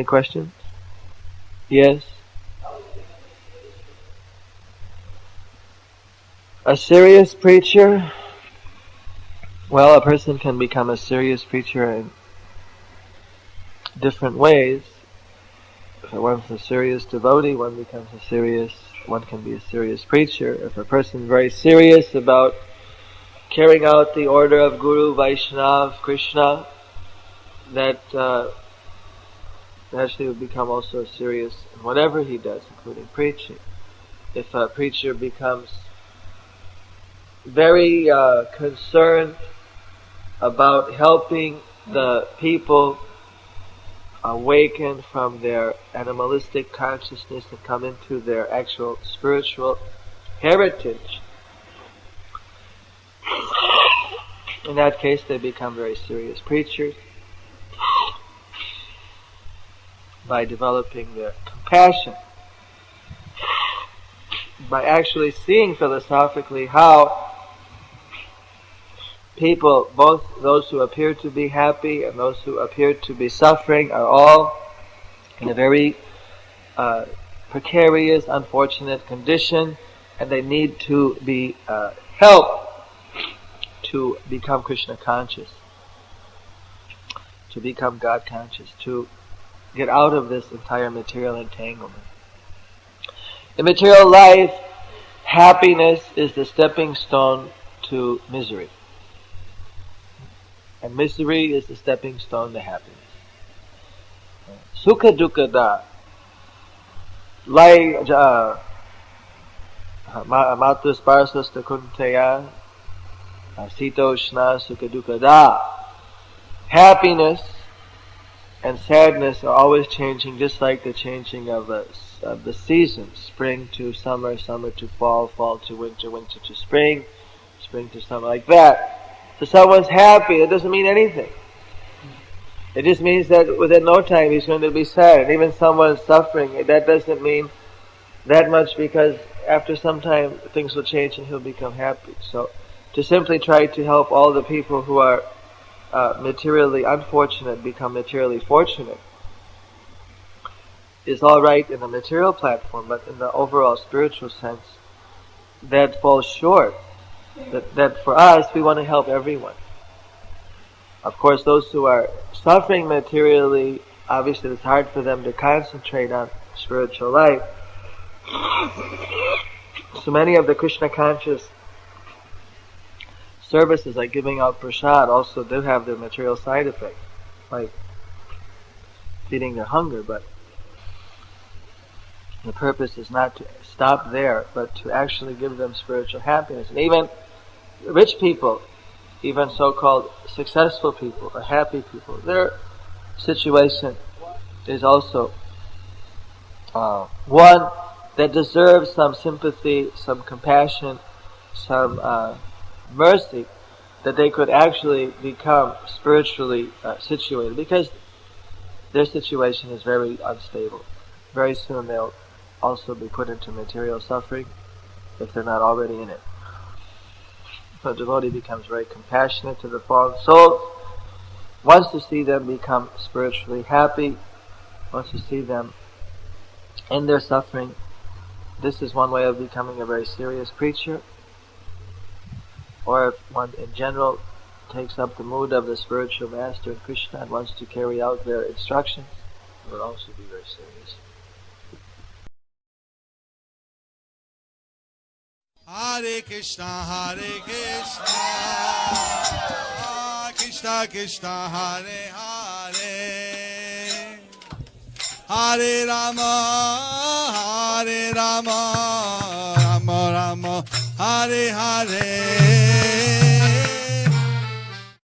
Any questions? Yes? A serious preacher? Well, a person can become a serious preacher in different ways. If one's a serious devotee, one can be a serious preacher. If a person's very serious about carrying out the order of Guru, Vaishnava, Krishna, that actually would become also serious in whatever he does, including preaching. If a preacher becomes very concerned about helping the people awaken from their animalistic consciousness and come into their actual spiritual heritage, in that case they become very serious preachers by developing their compassion, by actually seeing philosophically how people, both those who appear to be happy and those who appear to be suffering, are all in a very precarious, unfortunate condition, and they need to be helped to become Krishna conscious, to become God conscious, to get out of this entire material entanglement. In material life, happiness is the stepping stone to misery. And misery is the stepping stone to happiness. Sukha dukkha da. Matus parsasta kunteya. Sitoshna sukha dukkha da. Happiness and sadness are always changing, just like the changing of the seasons. Spring to summer, summer to fall, fall to winter, winter to spring, spring to summer, like that. So someone's happy, it doesn't mean anything. It just means that within no time he's going to be sad. And even someone suffering, that doesn't mean that much, because after some time things will change and he'll become happy. So to simply try to help all the people who are materially unfortunate become materially fortunate is all right in the material platform, but in the overall spiritual sense, that falls short. That for us, we want to help everyone. Of course, those who are suffering materially, obviously it's hard for them to concentrate on spiritual life. So many of the Krishna conscious services, like giving out prasad, also do have their material side effects, like feeding their hunger, but the purpose is not to stop there, but to actually give them spiritual happiness. And even rich people, even so-called successful people or happy people, their situation is also one that deserves some sympathy, some compassion, some mercy, that they could actually become spiritually situated, because their situation is very unstable. Very soon they'll also be put into material suffering if they're not already in it. So a devotee becomes very compassionate to the fallen souls, wants to see them become spiritually happy, wants to see them end their suffering. This is one way of becoming a very serious preacher. Or if one in general takes up the mood of the spiritual master and Krishna and wants to carry out their instructions, it would also be very serious. Hare Krishna, Krishna Krishna, Hare Hare, Hare Rama, Rama Rama, Hare Hare.